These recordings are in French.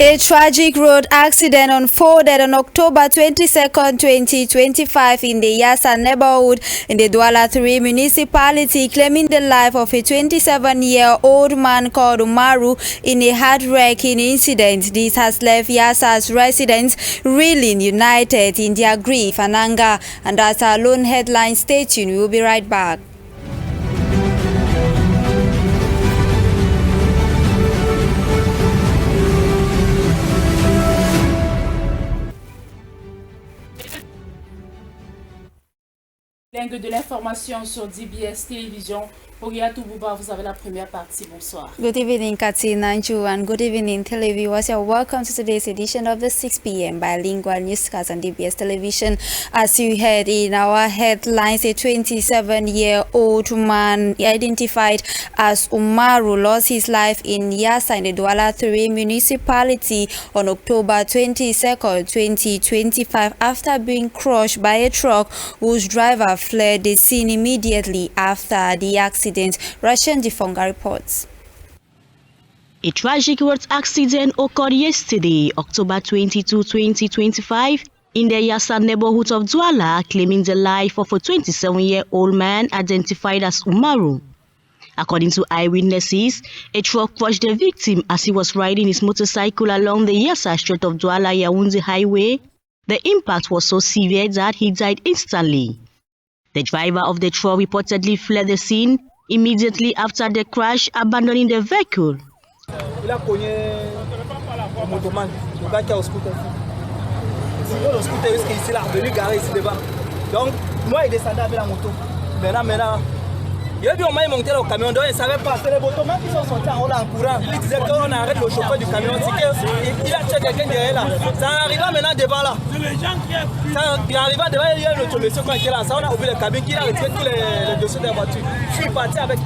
A tragic road accident unfolded on October 22, 2025 in the Yassa neighborhood in the Douala 3 municipality, claiming the life of a 27-year-old man called Umaru in a heart-wrecking incident. This has left Yassa's residents reeling united in their grief and anger. And that's our lone headline. Stay tuned. We'll be right back. Lingue de l'information sur DBS Télévision. Ogiatou Bouba, vous avez la première partie. Bonsoir. Good evening, Kati Nanju, and good evening, televiewers. Welcome to today's edition of the 6 p.m. bilingual newscast on DBS Television. As you heard in our headlines, a 27-year-old man identified as Umaru lost his life in Yassa in the Douala 3 municipality on October 22, 2025 after being crushed by a truck whose driver fled the scene immediately after the accident. Russian Difonga reports. A tragic road accident occurred yesterday, October 22, 2025, in the Yassa neighborhood of Douala, claiming the life of a 27-year-old man identified as Umaru. According to eyewitnesses, a truck crushed the victim as he was riding his motorcycle along the Yassa Strait of Douala-Yaoundé highway. The impact was so severe that he died instantly. The driver of the truck reportedly fled the scene immediately after the crash, abandoning the vehicle. Il a cogné le motoman, le gars qui a au scooter. Sinon, le scooter jusqu'ici, là, venu garer ici devant. Donc, moi, il descendait avec la moto. Maintenant, il a dit on m'a monté au camion, donc il ne savait pas. C'est les motomans qui sont sortis en haut là en courant. Il disait qu'on arrête le chauffeur du camion. Il a tué quelqu'un derrière là. Ça arrive maintenant devant là. Il arrive devant, il y a le monsieur qui était là. Ça, on a ouvert le cabine, qui a retiré tous les dossiers de la voiture. Je suis parti avec.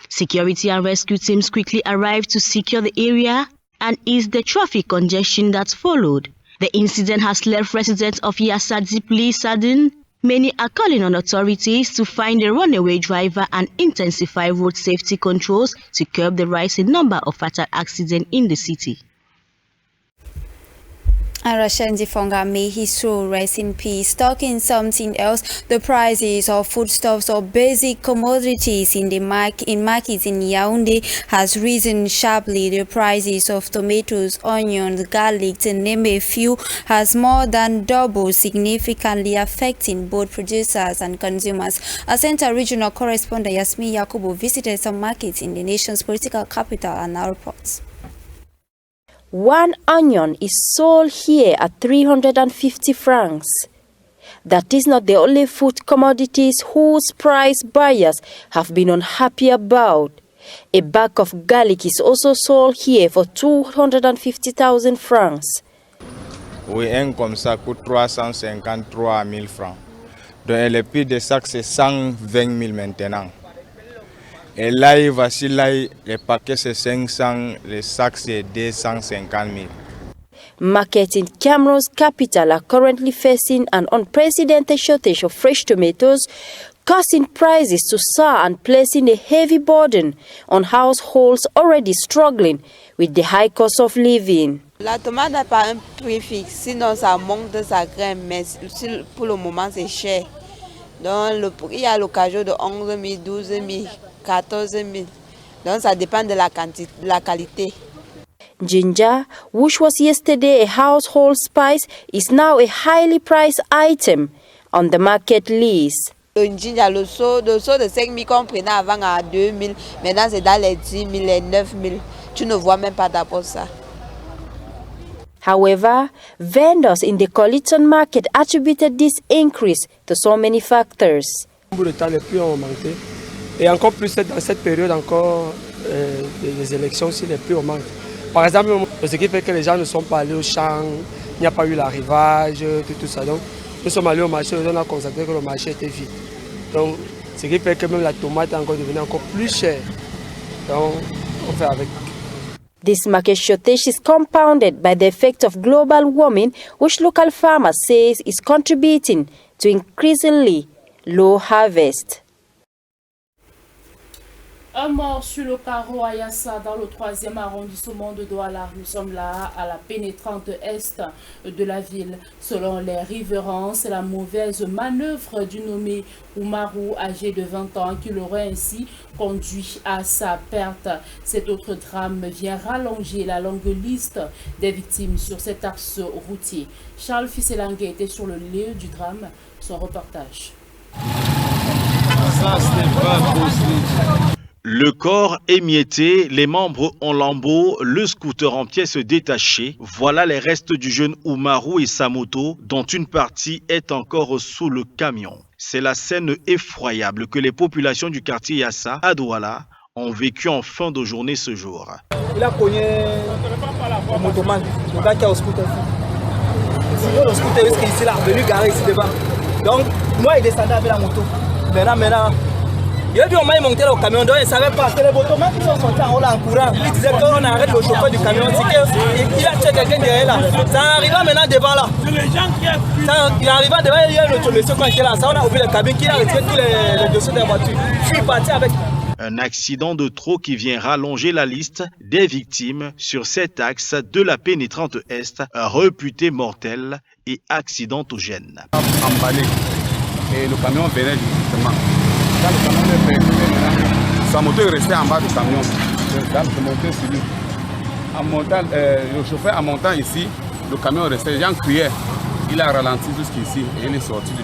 Security and rescue teams quickly arrived to secure the area and ease the traffic congestion that followed. The incident has left residents of Yassa deeply saddened. Many are calling on authorities to find the runaway driver and intensify road safety controls to curb the rising number of fatal accidents in the city. And Russian Difonga, may his soul rest in peace. Talking something else, the prices of foodstuffs or basic commodities in markets in Yaoundé has risen sharply. The prices of tomatoes, onions, garlic, to name a few, has more than doubled, significantly affecting both producers and consumers. Our Center regional correspondent Yasmin Yakubu visited some markets in the nation's political capital and now reports. 1 onion is sold here at 350 francs. That is not the only food commodities whose price buyers have been unhappy about. A bag of garlic is also sold here for 250,000 francs. Oui, un comme ça coûte 353 000 francs. Donc le prix de sac c'est 120 000 maintenant. Et là, voici là, les paquets c'est 500, les sacs c'est 250 000. Markets in Cameroon's capital are currently facing an unprecedented shortage of fresh tomatoes, causing prices to soar and placing a heavy burden on households already struggling with the high cost of living. La tomate n'a pas un prix fixe, sinon ça monte de sa graine, mais pour le moment c'est cher. Donc il y a l'occasion de 11 000, 12 000, 14 000. Donc ça dépend de la quantité, de la qualité. Ginger, which was yesterday a household spice, is now a highly priced item on the market list. Le ginger, le seau de 5 000 qu'on prenait avant à 2 000, maintenant c'est dans les 10 000, les 9 000. Tu ne vois même pas d'abord ça. However, vendors in the Colleton market attributed this increase to so many factors. Le temps, les prix ont augmenté. Et encore plus dans cette période encore des élections, si les prix augmentent. Par exemple, ce qui fait que les gens ne sont pas allés au champ, il n'y a pas eu l'arrivage, tout ça. Donc, nous sommes allés au marché, on a constaté que le marché était vide. Donc, ce qui fait que même la tomate est encore devenue encore plus chère. Donc, on fait avec. This market shortage is compounded by the effect of global warming, which local farmers say is contributing to increasingly low harvest. Un mort sur le carreau à Yassa dans le 3e arrondissement de Douala. Nous sommes là à la pénétrante est de la ville. Selon les riverains, c'est la mauvaise manœuvre du nommé Oumarou, âgé de 20 ans, qui l'aurait ainsi conduit à sa perte. Cet autre drame vient rallonger la longue liste des victimes sur cet axe routier. Charles Fisselangue était sur le lieu du drame. Son reportage. Ça, ce n'est pas possible. Le corps émietté, les membres en lambeaux, le scooter en pièces détachées. Voilà les restes du jeune Oumarou et sa moto, dont une partie est encore sous le camion. C'est la scène effroyable que les populations du quartier Yassa, à Douala, ont vécu en fin de journée ce jour. Il a cogné le motoman, le gars qui est au scooter. Le scooter est ici, là, venu garer ici devant. Donc, moi, il descendait avec la moto. Maintenant, il a dit au moins il montait au camion, donc il ne savait pas. C'est les motomans qui sont sortis en haut là en courant. Il disait qu'on arrête le chauffeur du camion. Il a tué quelqu'un derrière là. Ça arrive maintenant devant là. Il arrive devant, il y a le monsieur quand il est là. Ça, on a ouvert le cabine, qui a retiré tous les dossiers de la voiture. Je suis parti avec. Un accident de trop qui vient rallonger la liste des victimes sur cet axe de la pénétrante Est, réputé mortel et accidentogène. Emballé. Et le camion venait justement. Quand le camion est venu, sa moto est restée en bas du camion. Le dame est monté sur lui. En montant, le chauffeur en montant ici, le camion est resté. Les gens criaient. Il a ralenti jusqu'ici et il est sorti du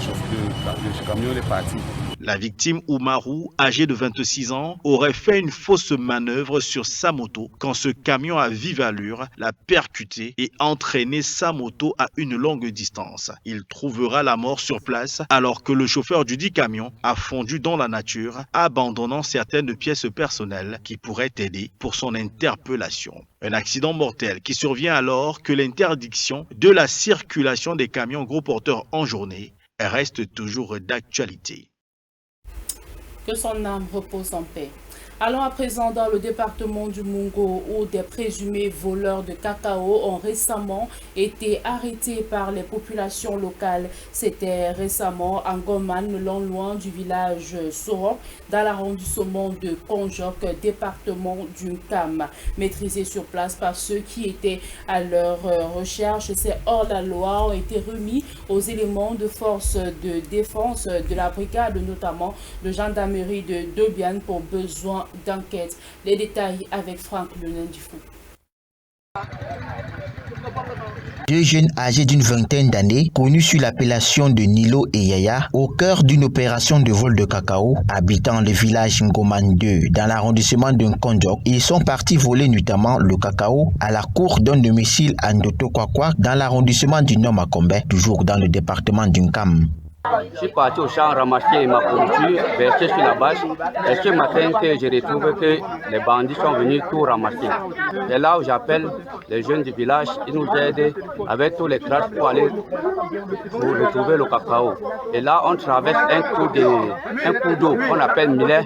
camion, il est parti. La victime Oumarou, âgé de 26 ans, aurait fait une fausse manœuvre sur sa moto quand ce camion à vive allure l'a percuté et entraîné sa moto à une longue distance. Il trouvera la mort sur place alors que le chauffeur du dit camion a fondu dans la nature, abandonnant certaines pièces personnelles qui pourraient aider pour son interpellation. Un accident mortel qui survient alors que l'interdiction de la circulation des camions gros porteurs en journée reste toujours d'actualité. Que son âme repose en paix. Allons à présent dans le département du Mungo où des présumés voleurs de cacao ont récemment été arrêtés par les populations locales. C'était récemment en Goman, non loin du village Soron, dans l'arrondissement de Konjok, département du Kam. Maîtrisés sur place par ceux qui étaient à leur recherche, ces hors-la-loi ont été remis aux éléments de force de défense de la brigade, notamment de gendarmerie de Dobian pour besoin d'enquête. Les détails avec Franck Lenindifou. Deux jeunes âgés d'une vingtaine d'années, connus sous l'appellation de Nilo et Yaya, au cœur d'une opération de vol de cacao, habitant le village Ngoman 2 dans l'arrondissement de Nkondjok, ils sont partis voler notamment le cacao à la cour d'un domicile à Ndoto Kwakwa dans l'arrondissement du Nord Makombe, toujours dans le département du Nkam. Je suis parti au champ ramasser ma pourriture, verser sur la bâche. Et ce matin que j'ai retrouvé que les bandits sont venus tout ramasser. Et là où j'appelle les jeunes du village, ils nous aident avec tous les traces pour aller pour retrouver le cacao. Et là on traverse un coup d'eau qu'on appelle Millet.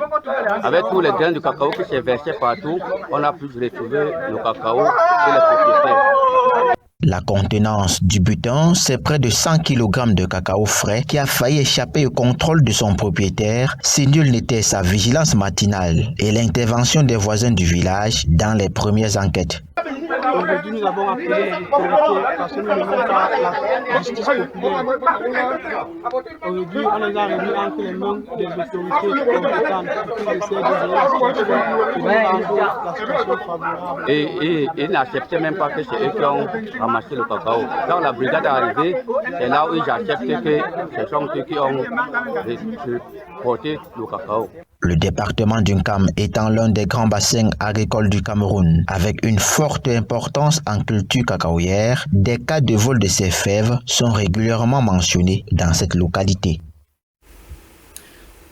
Avec tous les grains du cacao qui s'est versé partout, on a pu retrouver le cacao chez les propriétaires. La contenance du butin, c'est près de 100 kg de cacao frais qui a failli échapper au contrôle de son propriétaire si nul n'était sa vigilance matinale et l'intervention des voisins du village dans les premières enquêtes. Aujourd'hui, nous avons appelé les autorités parce que nous n'avons pas la justice populaire. Aujourd'hui, on les a remis entre les mains des autorités compétentes qui essaient de gérer la situation favorable. Et ils n'acceptaient même pas que c'est eux qui ont ramassé le cacao. Quand la brigade est arrivée, c'est là où ils acceptent que ce sont ceux qui ont porté le cacao. Le département du Nkam étant l'un des grands bassins agricoles du Cameroun, avec une forte importance en culture cacaoyère, des cas de vol de ces fèves sont régulièrement mentionnés dans cette localité.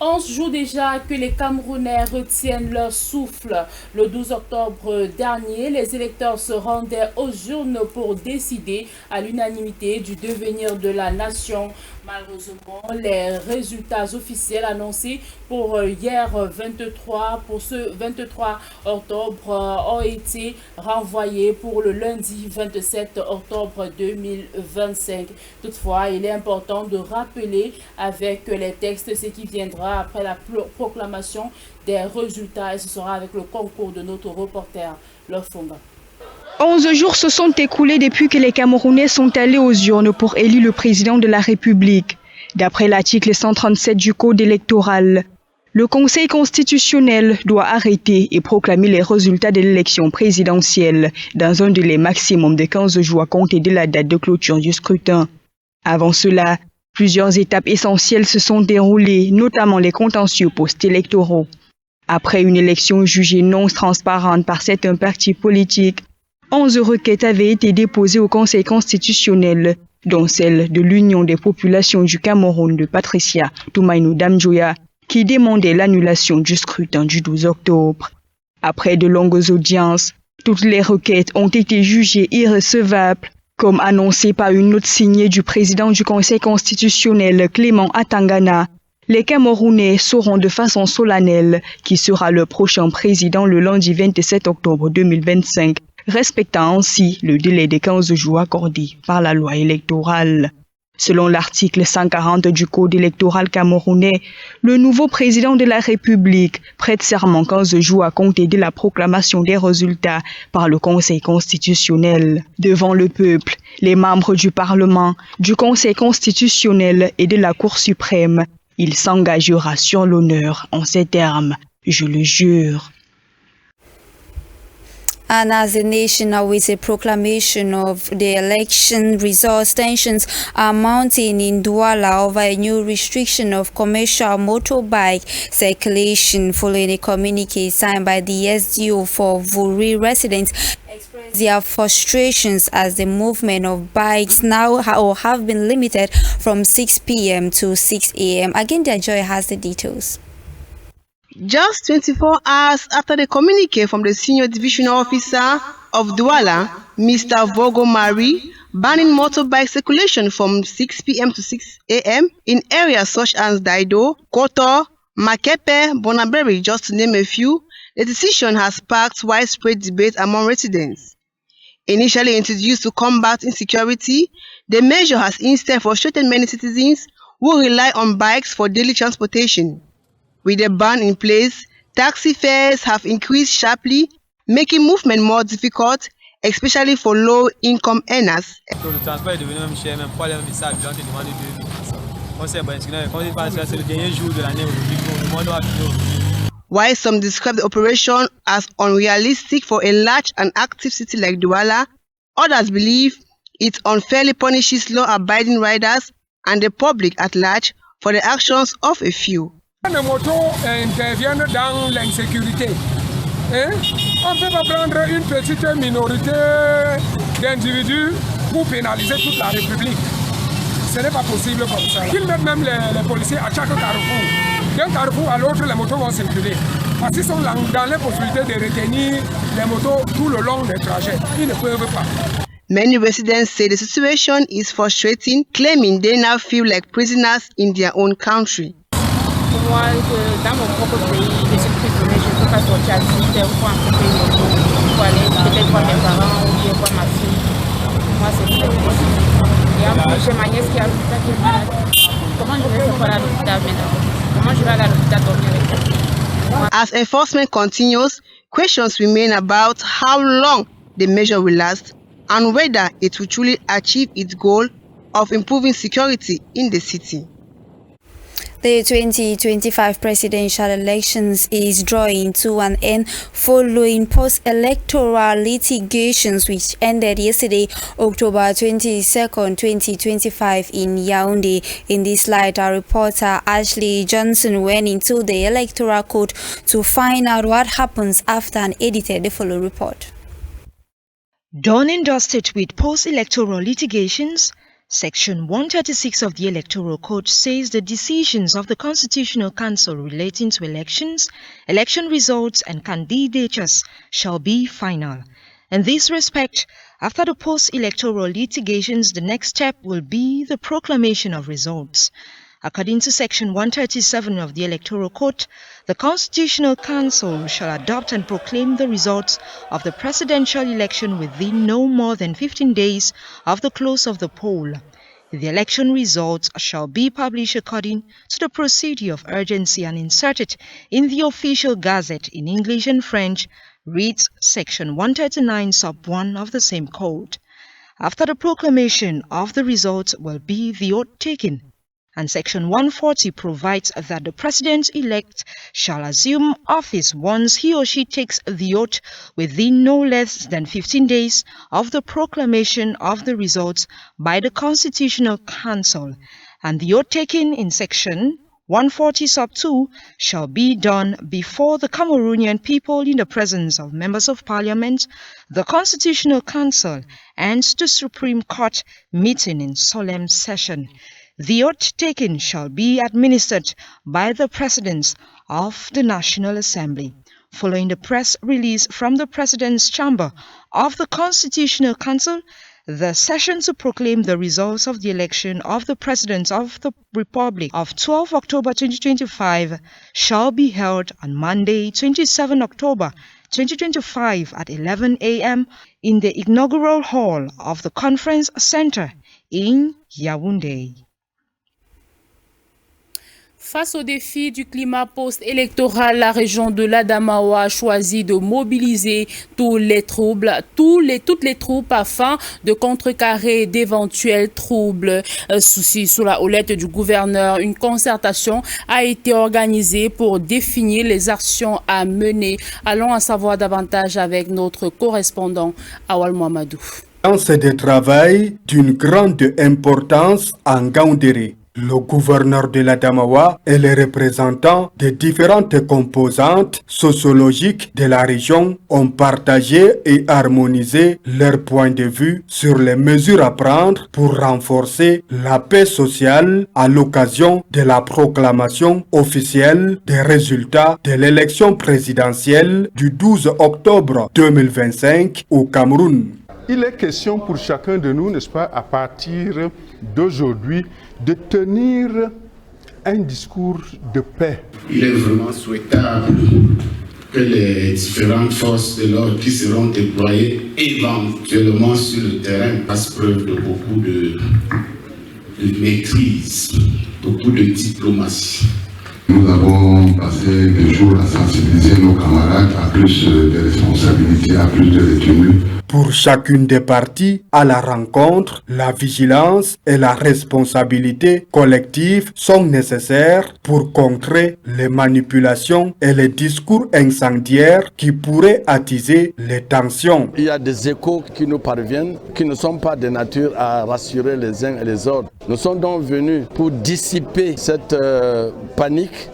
11 jours déjà que les Camerounais retiennent leur souffle. Le 12 octobre dernier, les électeurs se rendaient aux urnes pour décider à l'unanimité du devenir de la nation. Malheureusement, les résultats officiels annoncés pour ce 23 octobre ont été renvoyés pour le lundi 27 octobre 2025. Toutefois, il est important de rappeler avec les textes ce qui viendra après la proclamation des résultats, et ce sera avec le concours de notre reporter Lofonga. 11 jours se sont écoulés depuis que les Camerounais sont allés aux urnes pour élire le président de la République. D'après l'article 137 du Code électoral, le Conseil constitutionnel doit arrêter et proclamer les résultats de l'élection présidentielle dans un délai maximum de 15 jours à compter de la date de clôture du scrutin. Avant cela, plusieurs étapes essentielles se sont déroulées, notamment les contentieux post-électoraux. Après une élection jugée non transparente par certains partis politiques, 11 requêtes avaient été déposées au Conseil constitutionnel, dont celle de l'Union des populations du Cameroun de Patricia Toumainou Damjoya, qui demandait l'annulation du scrutin du 12 octobre. Après de longues audiences, toutes les requêtes ont été jugées irrecevables, comme annoncé par une note signée du président du Conseil constitutionnel Clément Atangana. Les Camerounais sauront de façon solennelle qui sera le prochain président le lundi 27 octobre 2025. Respectant ainsi le délai de 15 jours accordé par la loi électorale. Selon l'article 140 du Code électoral camerounais, le nouveau président de la République prête serment 15 jours à compter de la proclamation des résultats par le Conseil constitutionnel. Devant le peuple, les membres du Parlement, du Conseil constitutionnel et de la Cour suprême, il s'engagera sur l'honneur en ces termes. Je le jure. And as the nation awaits a proclamation of the election results, tensions are mounting in Douala over a new restriction of commercial motorbike circulation following a communique signed by the SDO for Vuri residents express their frustrations as the movement of bikes now have been limited from 6 p.m. to 6 a.m. Again, Joy has the details. Just 24 hours after the communique from the senior divisional officer of Douala, Mr. Vogo Mari, banning motorbike circulation from 6 p.m. to 6 a.m. in areas such as Daido, Koto, Makepe, Bonaberi, just to name a few, the decision has sparked widespread debate among residents. Initially introduced to combat insecurity, the measure has instead frustrated many citizens who rely on bikes for daily transportation. With the ban in place, taxi fares have increased sharply, making movement more difficult, especially for low-income earners. Le transport est devenu même cher, même pour les messages, les gens te demandent 2 000. On sait bien que c'est le dernier jour de l'année aujourd'hui, le monde doit finir aujourd'hui. While some describe the operation as unrealistic for a large and active city like Douala, others believe it unfairly punishes law-abiding riders and the public at large for the actions of a few. Les motos interviennent dans l'insécurité. On ne peut pas prendre une petite minorité d'individus pour pénaliser toute la République. Ce n'est pas possible comme ça. Ils mettent même les policiers à chaque carrefour. D'un carrefour à l'autre, les motos vont circuler. Parce qu'ils sont dans l'impossibilité de retenir les motos tout le long des trajets. Ils ne peuvent pas. Many residents say the situation is frustrating, claiming they now feel like prisoners in their own country. Moi, dans mon propre pays, je suis prisonnier, je ne peux pas sortir à 18 heures pour emprunter une moto, pour aller peut-être voir mes parents ou bien voir ma fille. Moi, c'est très difficile. Et en plus, j'ai ma nièce qui a l'hôpital qui est malade. Comment je vais faire à l'hôpital maintenant? Comment je vais aller à l'hôpital dormir avec elle? As enforcement continues, questions remain about how long the measure will last and whether it will truly achieve its goal of improving security in the city. The 2025 presidential elections is drawing to an end following post-electoral litigations which ended yesterday, October 22nd, 2025 in Yaoundé. In this light, our reporter Ashley Johnson went into the Electoral Court to find out what happens after and edited the following report. Done and dusted with post-electoral litigations, Section 136 of the Electoral Code says the decisions of the Constitutional Council relating to elections, election results and candidatures shall be final. In this respect, after the post-electoral litigations, the next step will be the proclamation of results. According to Section 137 of the Electoral Code, the Constitutional Council shall adopt and proclaim the results of the presidential election within no more than 15 days of the close of the poll. The election results shall be published according to the procedure of urgency and inserted in the official gazette in English and French, reads Section 139 sub 1 of the same code. After the proclamation of the results will be the oath taken, and Section 140 provides that the President-elect shall assume office once he or she takes the oath within no less than 15 days of the proclamation of the results by the Constitutional Council, and the oath taken in Section 140 sub 2 shall be done before the Cameroonian people in the presence of members of Parliament, the Constitutional Council, and the Supreme Court meeting in solemn session. The oath taken shall be administered by the Presidents of the National Assembly. Following the press release from the President's Chamber of the Constitutional Council, the session to proclaim the results of the election of the President of the Republic of 12 October 2025 shall be held on Monday, 27 October 2025 at 11 a.m. in the inaugural hall of the Conference Center in Yaoundé. Face au défi du climat post-électoral, la région de l'Adamawa a choisi de mobiliser toutes les troupes afin de contrecarrer d'éventuels troubles. Sous la houlette du gouverneur, une concertation a été organisée pour définir les actions à mener. Allons en savoir davantage avec notre correspondant Awal Mohamedou. C'est de travail d'une grande importance en Gaoundéré. Le gouverneur de l'Adamawa et les représentants des différentes composantes sociologiques de la région ont partagé et harmonisé leurs points de vue sur les mesures à prendre pour renforcer la paix sociale à l'occasion de la proclamation officielle des résultats de l'élection présidentielle du 12 octobre 2025 au Cameroun. Il est question pour chacun de nous, n'est-ce pas, à partir d'aujourd'hui, de tenir un discours de paix. Il est vraiment souhaitable que les différentes forces de l'ordre qui seront déployées éventuellement sur le terrain fassent preuve de beaucoup de maîtrise, beaucoup de diplomatie. Nous avons passé des jours à sensibiliser nos camarades à plus de responsabilités, à plus de retenue. Pour chacune des parties à la rencontre, la vigilance et la responsabilité collective sont nécessaires pour contrer les manipulations et les discours incendiaires qui pourraient attiser les tensions. Il y a des échos qui nous parviennent qui ne sont pas de nature à rassurer les uns et les autres. Nous sommes donc venus pour dissiper cette panique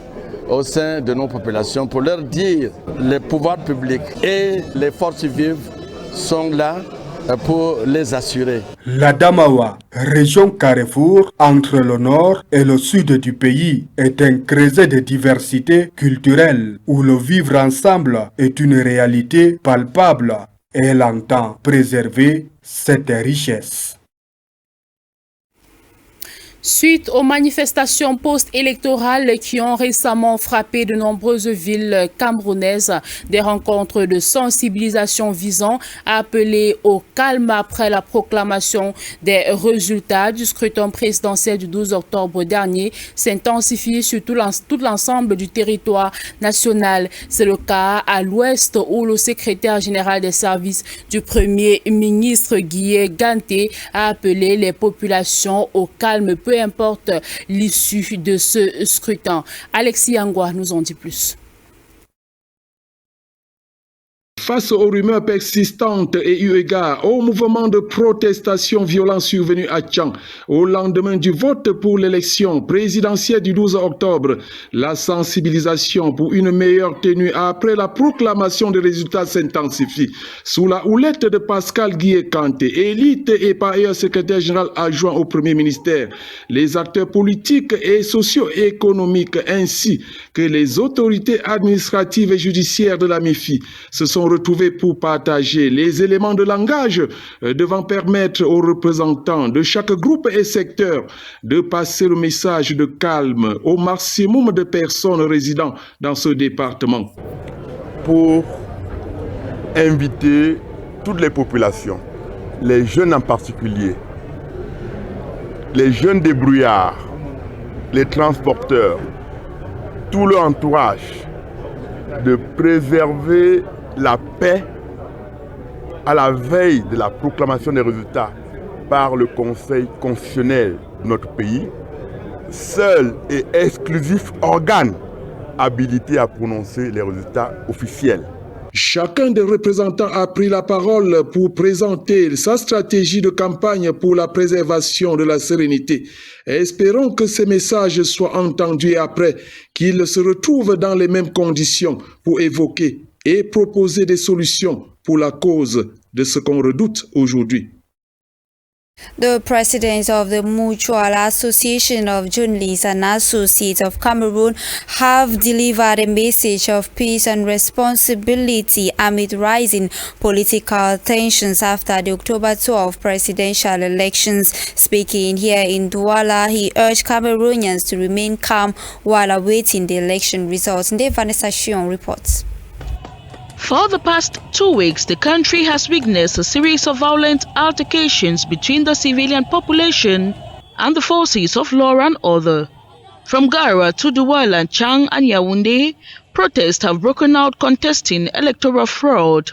au sein de nos populations, pour leur dire les pouvoirs publics et les forces vives sont là pour les assurer. L'Adamawa, région carrefour entre le nord et le sud du pays, est un creuset de diversité culturelle où le vivre ensemble est une réalité palpable et elle entend préserver cette richesse. Suite aux manifestations post-électorales qui ont récemment frappé de nombreuses villes camerounaises, des rencontres de sensibilisation visant à appeler au calme après la proclamation des résultats du scrutin présidentiel du 12 octobre dernier s'intensifient sur tout l'ensemble du territoire national. C'est le cas à l'ouest où le secrétaire général des services du Premier ministre Guy Ganté a appelé les populations au calme, peu importe l'issue de ce scrutin. Alexis Angwa nous en dit plus. Face aux rumeurs persistantes et eu égard au mouvement de protestation violent survenu à Tchang au lendemain du vote pour l'élection présidentielle du 12 octobre, la sensibilisation pour une meilleure tenue après la proclamation des résultats s'intensifie. Sous la houlette de Pascal Guy Kanté, élite et par ailleurs secrétaire général adjoint au Premier ministère, les acteurs politiques et socio-économiques ainsi que les autorités administratives et judiciaires de la MIFI se sont sont retrouvés pour partager les éléments de langage devant permettre aux représentants de chaque groupe et secteur de passer le message de calme au maximum de personnes résidant dans ce département. Pour inviter toutes les populations, les jeunes en particulier, les jeunes débrouillards, les transporteurs, tout leur entourage, de préserver la paix à la veille de la proclamation des résultats par le Conseil constitutionnel de notre pays, seul et exclusif organe habilité à prononcer les résultats officiels. Chacun des représentants a pris la parole pour présenter sa stratégie de campagne pour la préservation de la sérénité. Espérons que ces messages soient entendus et après qu'ils se retrouvent dans les mêmes conditions pour évoquer et proposer des solutions pour la cause de ce qu'on redoute aujourd'hui. The presidents of the Mutual Association of Journalists and Associates of Cameroon have delivered a message of peace and responsibility amid rising political tensions after the October 12 presidential elections. Speaking here in Douala, he urged Cameroonians to remain calm while awaiting the election results. And Vanessa Shion reports. For the past 2 weeks, the country has witnessed a series of violent altercations between the civilian population and the forces of law and order. From Gara to Douala, Chang and Yaoundé, protests have broken out contesting electoral fraud.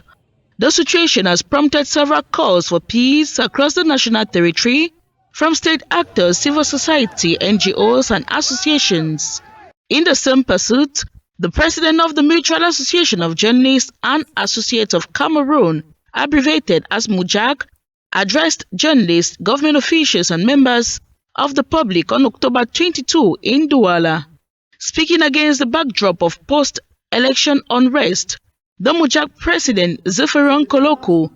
The situation has prompted several calls for peace across the national territory from state actors, civil society, NGOs and associations. In the same pursuit, the president of the Mutual Association of Journalists and Associates of Cameroon, abbreviated as MUJAC, addressed journalists, government officials and members of the public on October 22 in Douala. Speaking against the backdrop of post-election unrest, the MUJAC president, Zephyrin Koloku,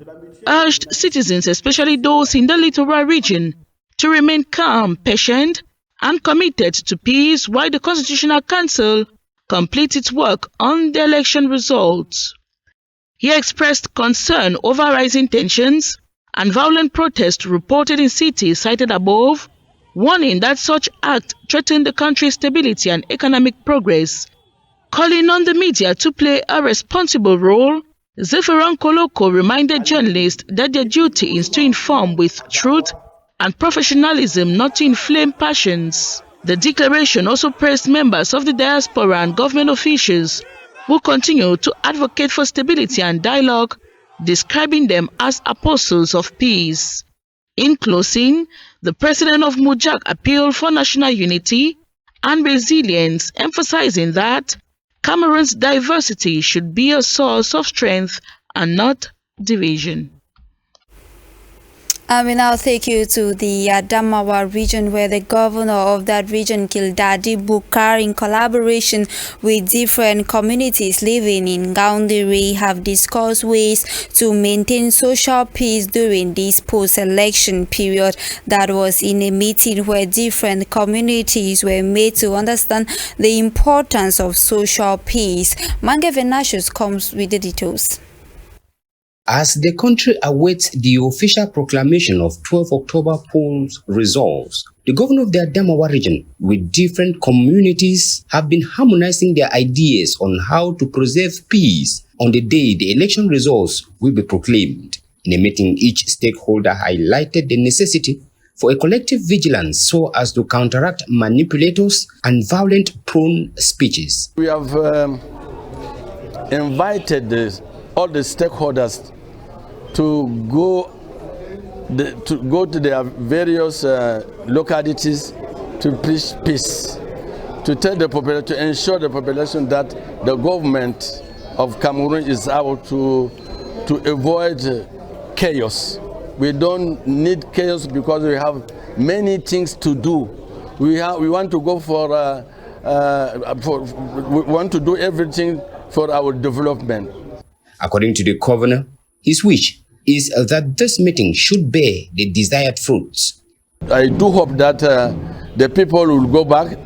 urged citizens, especially those in the littoral region, to remain calm, patient and committed to peace while the Constitutional Council complete its work on the election results. He expressed concern over rising tensions and violent protests reported in cities cited above, warning that such acts threaten the country's stability and economic progress. Calling on the media to play a responsible role, Zephyrin Koloko reminded journalists that their duty is to inform with truth and professionalism, not to inflame passions. The declaration also praised members of the diaspora and government officials who continue to advocate for stability and dialogue, describing them as apostles of peace. In closing, the president of MUJAC appealed for national unity and resilience, emphasizing that Cameroon's diversity should be a source of strength and not division. I will now take you to the Adamawa region, where the governor of that region, Kildadi Bukar, in collaboration with different communities living in Gaundiri, have discussed ways to maintain social peace during this post-election period. That was in a meeting where different communities were made to understand the importance of social peace. Mange Venatius comes with the details. As the country awaits the official proclamation of 12 October polls results, the governor of the Adamawa region with different communities have been harmonizing their ideas on how to preserve peace on the day the election results will be proclaimed. In a meeting, each stakeholder highlighted the necessity for a collective vigilance so as to counteract manipulators and violent-prone speeches. We have invited all the stakeholders to go to their various localities to preach peace, to tell the population, to ensure the population that the government of Cameroon is out to avoid chaos. We don't need chaos because we have many things to do. We want to go we want to do everything for our development. According to the governor, his wish is that this meeting should bear the desired fruits. I do hope that the people will go back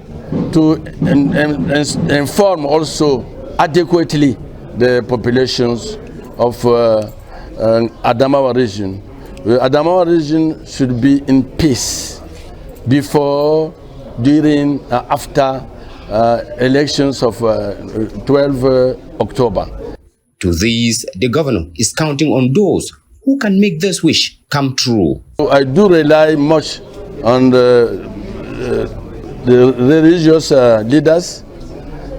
to inform also adequately the populations of Adamawa region. The Adamawa region should be in peace before, during, after elections of 12 October. To this, the governor is counting on those who can make this wish come true. I do rely much on the religious leaders,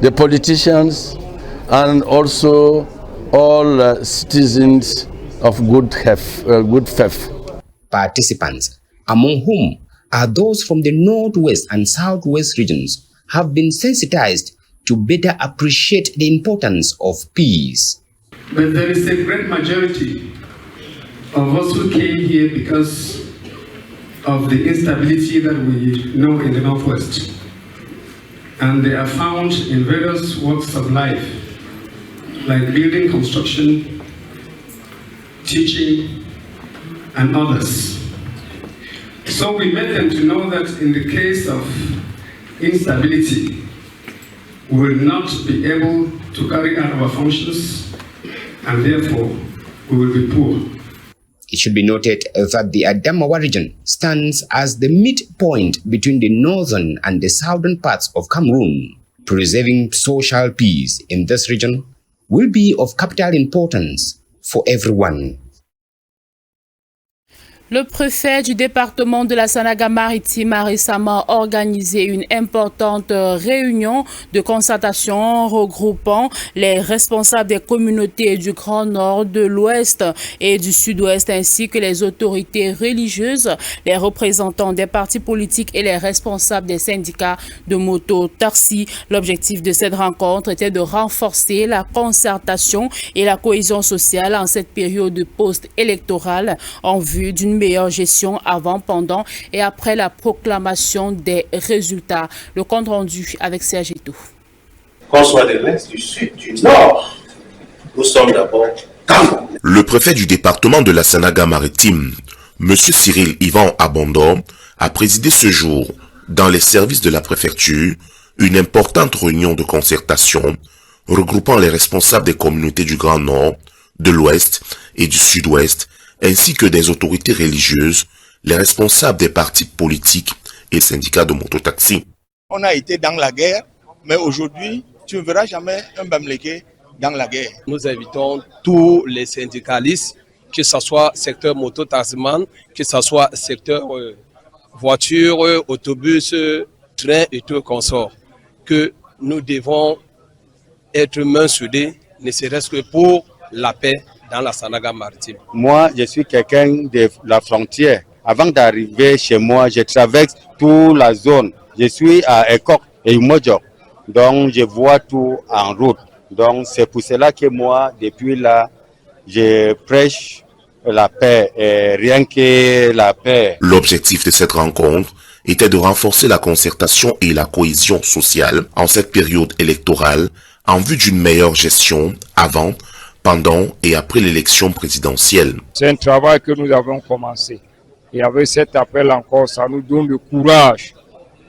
the politicians, and also all citizens of good faith. Participants, among whom are those from the northwest and southwest regions, have been sensitized to better appreciate the importance of peace. But there is a great majority of us who came here because of the instability that we know in the Northwest. And they are found in various walks of life, like building, construction, teaching, and others. So we made them to know that in the case of instability, we will not be able to carry out our functions, and therefore we will be poor. It should be noted that the Adamawa region stands as the midpoint between the northern and the southern parts of Cameroon. Preserving social peace in this region will be of capital importance for everyone. Le préfet du département de la Sanaga-Maritime a récemment organisé une importante réunion de concertation regroupant les responsables des communautés du Grand Nord, de l'Ouest et du Sud-Ouest, ainsi que les autorités religieuses, les représentants des partis politiques et les responsables des syndicats de moto-taxi. L'objectif de cette rencontre était de renforcer la concertation et la cohésion sociale en cette période post-électorale en vue d'une meilleure gestion avant, pendant et après la proclamation des résultats. Le compte rendu avec Serge Eto. Qu'on soit de l'Est, du Sud, du Nord, nous sommes d'abord Cameroun. Le préfet du département de la Sanaga-Maritime, M. Cyril Yvan Abondor, a présidé ce jour, dans les services de la préfecture, une importante réunion de concertation regroupant les responsables des communautés du Grand Nord, de l'Ouest et du Sud-Ouest, ainsi que des autorités religieuses, les responsables des partis politiques et syndicats de mototaxi. On a été dans la guerre, mais aujourd'hui, tu ne verras jamais un Bamléké dans la guerre. Nous invitons tous les syndicalistes, que ce soit secteur mototaximan, que ce soit secteur voiture, autobus, train et tout consort, que nous devons être main soudée, ne serait-ce que pour la paix dans la Sanaga-Maritime. Moi, je suis quelqu'un de la frontière. Avant d'arriver chez moi, je traverse toute la zone. Je suis à Ekok et Umodjok. Donc, je vois tout en route. Donc, c'est pour cela que moi, depuis là, je prêche la paix et rien que la paix. L'objectif de cette rencontre était de renforcer la concertation et la cohésion sociale en cette période électorale en vue d'une meilleure gestion avant, pendant et après l'élection présidentielle. C'est un travail que nous avons commencé. Et avec cet appel encore, ça nous donne le courage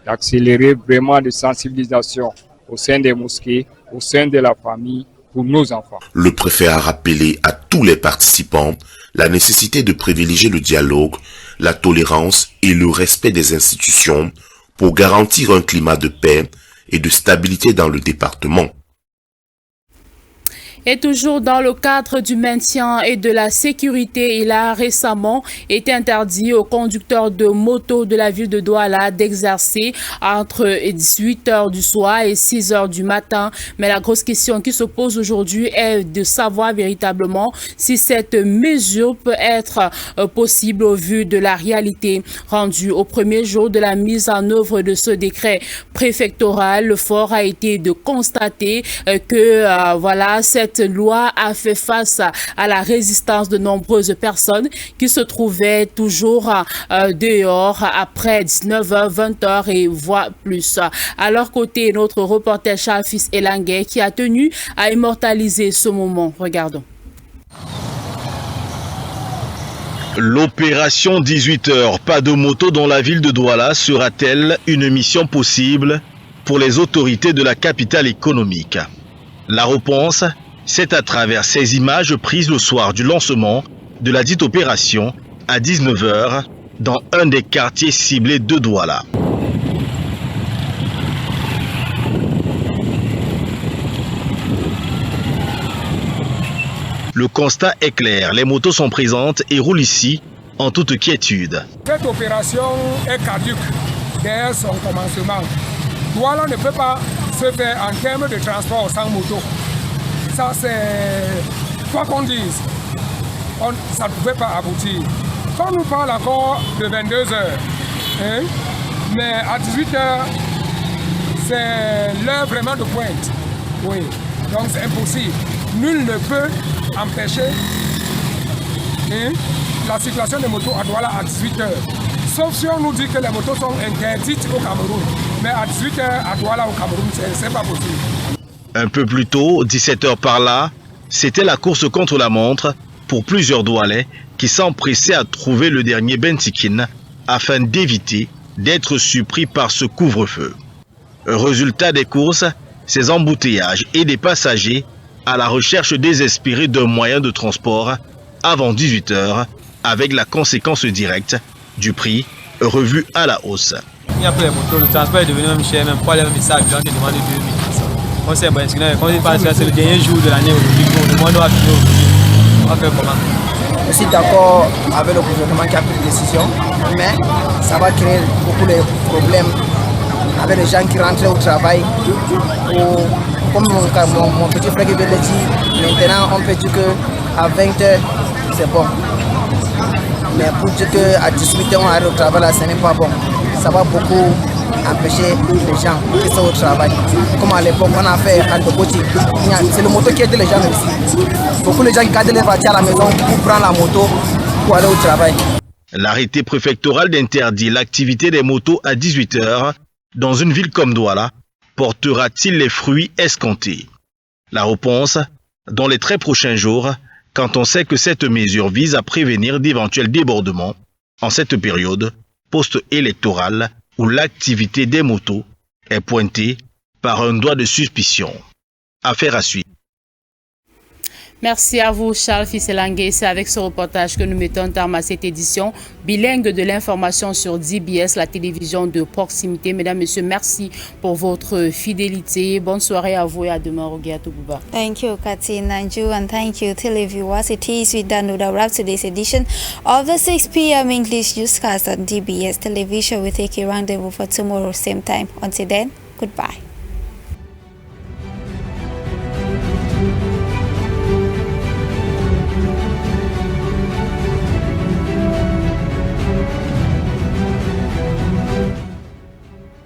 d'accélérer vraiment de sensibilisation au sein des mosquées, au sein de la famille, pour nos enfants. Le préfet a rappelé à tous les participants la nécessité de privilégier le dialogue, la tolérance et le respect des institutions pour garantir un climat de paix et de stabilité dans le département. Et toujours dans le cadre du maintien et de la sécurité, il a récemment été interdit aux conducteurs de moto de la ville de Douala d'exercer entre 18h du soir et 6h du matin. Mais la grosse question qui se pose aujourd'hui est de savoir véritablement si cette mesure peut être possible au vu de la réalité. Rendue au premier jour de la mise en œuvre de ce décret préfectoral, le fort a été de constater que voilà, cette loi a fait face à la résistance de nombreuses personnes qui se trouvaient toujours dehors après 19h, 20h et voire plus. À leur côté, notre reporter Charles-Fils Elanguet qui a tenu à immortaliser ce moment. Regardons. L'opération 18h, pas de moto dans la ville de Douala sera-t-elle une mission possible pour les autorités de la capitale économique? La réponse, C'est à travers ces images prises le soir du lancement de la dite opération à 19 h dans un des quartiers ciblés de Douala. Le constat est clair, les motos sont présentes et roulent ici en toute quiétude. Cette opération est caduque dès son commencement. Douala ne peut pas se faire en termes de transport sans moto. Ça c'est, quoi qu'on dise, ça ne pouvait pas aboutir. Quand on nous parle encore de 22 h, hein, mais à 18 h, c'est l'heure vraiment de pointe. Oui, donc c'est impossible. Nul ne peut empêcher la circulation des motos à Douala à 18 h. Sauf si on nous dit que les motos sont interdites au Cameroun. Mais à 18 h à Douala au Cameroun, c'est pas possible. Un peu plus tôt, 17 h par là, c'était la course contre la montre pour plusieurs Doualais qui s'empressaient à trouver le dernier Bentikin afin d'éviter d'être surpris par ce couvre-feu. Résultat des courses, ces embouteillages et des passagers à la recherche désespérée d'un moyen de transport avant 18 h avec la conséquence directe du prix revu à la hausse. Il y a plus de motos, le transport est devenu même cher, même pas les mêmes messages, les gens qui demandent 2000. On sait, quand il passe, c'est le dernier jour de l'année aujourd'hui, on demande à finir aujourd'hui. On va faire comment? Je suis d'accord avec le gouvernement qui a pris des décisions, mais ça va créer beaucoup de problèmes avec les gens qui rentrent au travail. Comme mon petit frère qui vient de dire, maintenant on peut dire qu'à 20 h c'est bon. Mais pour dire qu'à 18 h on arrive au travail, là, ce n'est pas bon. Ça va beaucoup empêcher les gens qui sont au travail. Comme à l'époque, on a fait à Dogoti. C'est le moto qui aide les gens ici. Beaucoup de gens qui gardent les voitures à la maison pour prendre la moto pour aller au travail. L'arrêté préfectoral d'interdire l'activité des motos à 18 h dans une ville comme Douala portera-t-il les fruits escomptés? La réponse dans les très prochains jours, quand on sait que cette mesure vise à prévenir d'éventuels débordements en cette période post-électorale où l'activité des motos est pointée par un doigt de suspicion. Affaire à suivre. Merci à vous, Charles Fisselangue. C'est avec ce reportage que nous mettons terme à cette édition bilingue de l'information sur DBS, la télévision de proximité. Mesdames, Messieurs, merci pour votre fidélité. Bonne soirée à vous et à demain, Rogiato Bouba. Thank you, Kati Nanju, and thank you, televiewers. It is with done with wrap today's edition of the 6 p.m. English newscast on DBS television. We take a rendezvous for tomorrow, same time. Until then, goodbye.